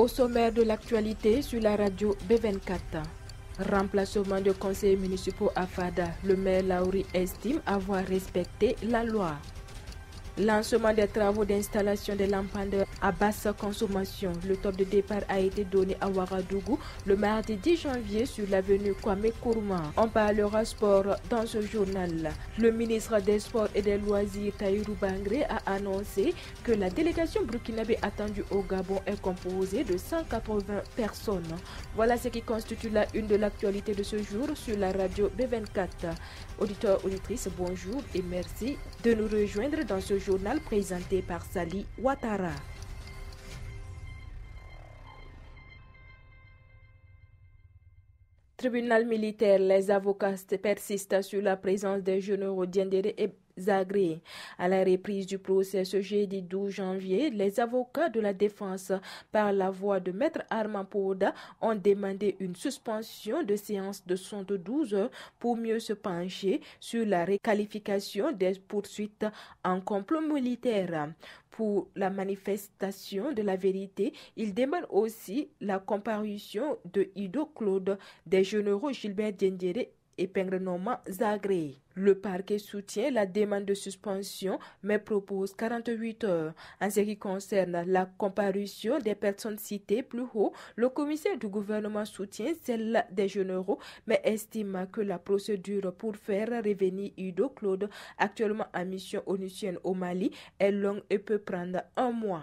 Au sommaire de l'actualité sur la radio B24. Remplacement de conseillers municipaux à Fada, le maire Lauri estime avoir respecté la loi. Lancement des travaux d'installation des lampadaires à basse consommation. Le top de départ a été donné à Ouagadougou le mardi 10 janvier sur l'avenue Kwame Nkrumah. On parlera sport dans ce journal. Le ministre des Sports et des Loisirs Tahirou Bangré a annoncé que la délégation burkinabé attendue au Gabon est composée de 180 personnes. Voilà ce qui constitue la une de l'actualité de ce jour sur la radio B24. Auditeurs, auditrices, bonjour et merci de nous rejoindre dans ce journal présenté par Sali Ouattara. Tribunal militaire, les avocats persistent sur la présence des généraux Diendéré et Zagré. À la reprise du procès ce jeudi 12 janvier, les avocats de la défense, par la voix de Maître Armand Pouda, ont demandé une suspension de séance de 72 heures pour mieux se pencher sur la requalification des poursuites en complot militaire. Pour la manifestation de la vérité, ils demandent aussi la comparution de Ido Claude, des généraux Gilbert Diendéré et Pengrenoma Zagré. Le parquet soutient la demande de suspension mais propose 48 heures. En ce qui concerne la comparution des personnes citées plus haut, le commissaire du gouvernement soutient celle des généraux mais estime que la procédure pour faire revenir Ido Claude, actuellement en mission onusienne au Mali, est longue et peut prendre un mois.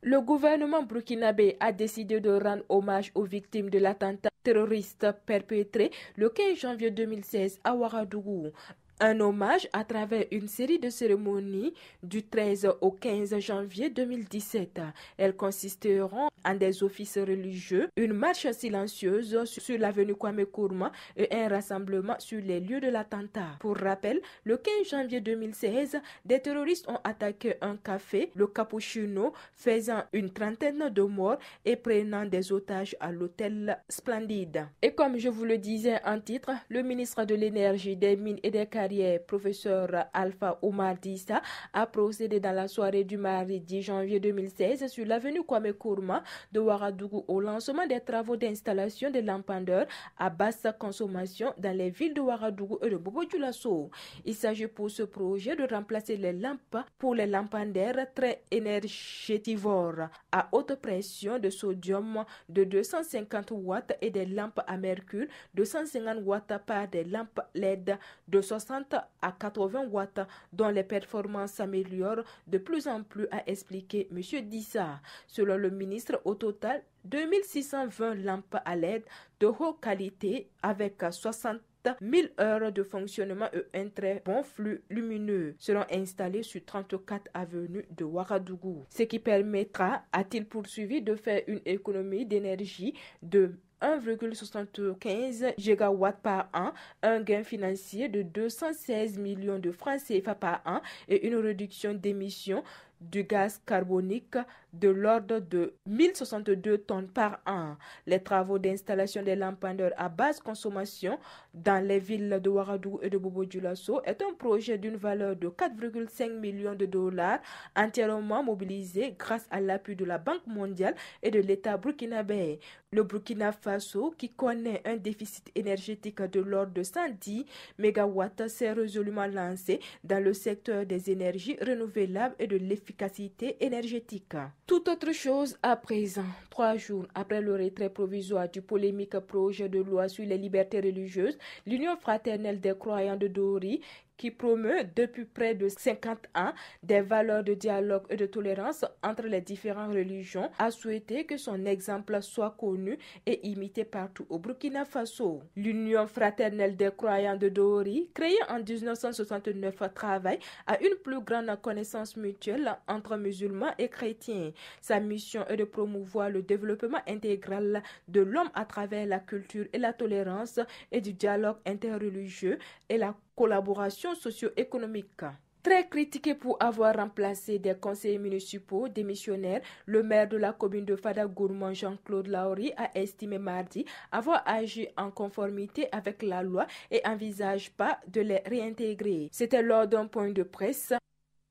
Le gouvernement burkinabé a décidé de rendre hommage aux victimes de l'attentat terroriste perpétré le 15 janvier 2016 à Ouagadougou. Un hommage à travers une série de cérémonies du 13 au 15 janvier 2017. Elles consisteront en des offices religieux, une marche silencieuse sur l'avenue Kwame Nkrumah et un rassemblement sur les lieux de l'attentat. Pour rappel, le 15 janvier 2016, des terroristes ont attaqué un café, le Cappuccino, faisant une trentaine de morts et prenant des otages à l'hôtel Splendide. Et comme je vous le disais en titre, le ministre de l'Énergie, des Mines et des Carrières, professeur Alpha Oumar Dissa, a procédé dans la soirée du mardi 10 janvier 2016 sur l'avenue Kwame Nkrumah de Ouagadougou au lancement des travaux d'installation des lampadaires à basse consommation dans les villes de Ouagadougou et de Bobo-Dioulasso. Il s'agit pour ce projet de remplacer les lampes pour les lampadaires très énergétivores à haute pression de sodium de 250 watts et des lampes à mercure de 150 watts par des lampes LED de 60 à 80 watts dont les performances s'améliorent de plus en plus, a expliqué M. Dissa. Selon le ministre, au total, 2620 lampes à LED de haute qualité avec 60 1000 heures de fonctionnement et un très bon flux lumineux seront installés sur 34 avenues de Ouagadougou. Ce qui permettra, a-t-il poursuivi, de faire une économie d'énergie de 1,75 gigawatts par an, un gain financier de 216 millions de francs CFA par an et une réduction d'émissions du gaz carbonique de l'ordre de 1062 tonnes par an. Les travaux d'installation des lampadaires à basse consommation dans les villes de Ouagadougou et de Bobo-Dioulasso est un projet d'une valeur de 4,5 millions de dollars entièrement mobilisé grâce à l'appui de la Banque mondiale et de l'État burkinabé. Le Burkina Faso, qui connaît un déficit énergétique de l'ordre de 110 MW, s'est résolument lancé dans le secteur des énergies renouvelables et de l'efficacité énergétique. Tout autre chose à présent, 3 jours après le retrait provisoire du polémique projet de loi sur les libertés religieuses, l'Union fraternelle des croyants de Dori, qui promeut depuis près de 50 ans des valeurs de dialogue et de tolérance entre les différentes religions, a souhaité que son exemple soit connu et imité partout au Burkina Faso. L'Union fraternelle des croyants de Dori, créée en 1969, travaille à une plus grande connaissance mutuelle entre musulmans et chrétiens. Sa mission est de promouvoir le développement intégral de l'homme à travers la culture et la tolérance et du dialogue interreligieux et la collaboration socio-économique. Très critiqué pour avoir remplacé des conseillers municipaux démissionnaires, le maire de la commune de Fada-Gourmand, Jean-Claude Lauri, a estimé mardi avoir agi en conformité avec la loi et n'envisage pas de les réintégrer. C'était lors d'un point de presse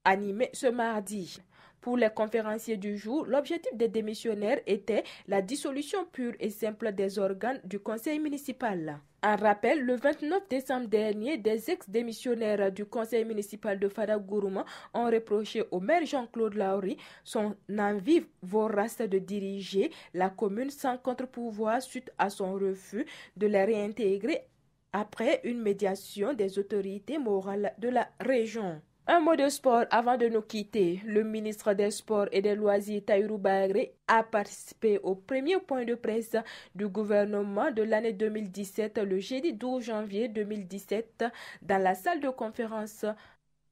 animé ce mardi. Pour les conférenciers du jour, l'objectif des démissionnaires était la dissolution pure et simple des organes du conseil municipal. En rappel, le 29 décembre dernier, des ex-démissionnaires du conseil municipal de Fadagourouma ont reproché au maire Jean-Claude Lauri son envie vorace de diriger la commune sans contre-pouvoir suite à son refus de la réintégrer après une médiation des autorités morales de la région. Un mot de sport avant de nous quitter. Le ministre des Sports et des Loisirs, Tahirou Barry, a participé au premier point de presse du gouvernement de l'année 2017, le jeudi 12 janvier 2017, dans la salle de conférence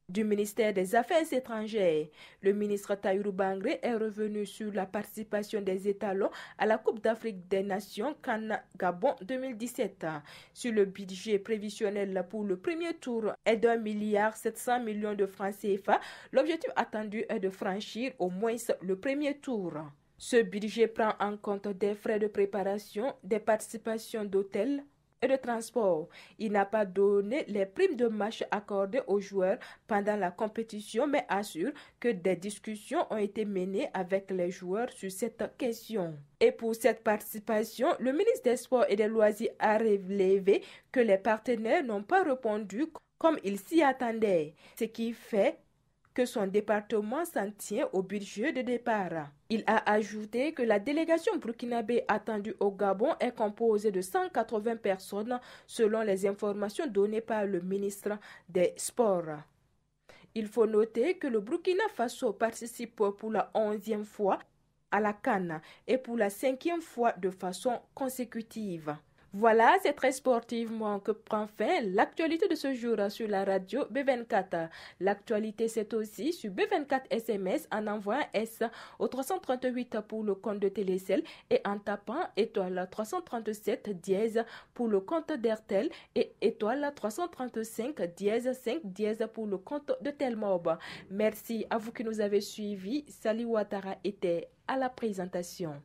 du ministère des Affaires étrangères. Le ministre Tahirou Barry est revenu sur la participation des étalons à la Coupe d'Afrique des Nations CAN Gabon 2017. Sur le budget prévisionnel pour le premier tour est d'1,7 milliard de francs CFA, l'objectif attendu est de franchir au moins le premier tour. Ce budget prend en compte des frais de préparation, des participations d'hôtels et de transport. Il n'a pas donné les primes de match accordées aux joueurs pendant la compétition, mais assure que des discussions ont été menées avec les joueurs sur cette question. Et pour cette participation, le ministre des Sports et des Loisirs a relevé que les partenaires n'ont pas répondu comme ils s'y attendaient, ce qui fait que son département s'en tient au budget de départ. Il a ajouté que la délégation burkinabé attendue au Gabon est composée de 180 personnes selon les informations données par le ministre des Sports. Il faut noter que le Burkina Faso participe pour la 11e fois à la CAN et pour la 5e fois de façon consécutive. Voilà, c'est très sportivement que prend fin l'actualité de ce jour sur la radio B24. L'actualité, c'est aussi sur B24 SMS en envoyant S au 338 pour le compte de Télécel et en tapant étoile 337 dièse pour le compte d'Airtel et étoile 335 dièse 5 dièse pour le compte de Telmob. Merci à vous qui nous avez suivis. Sali Ouattara était à la présentation.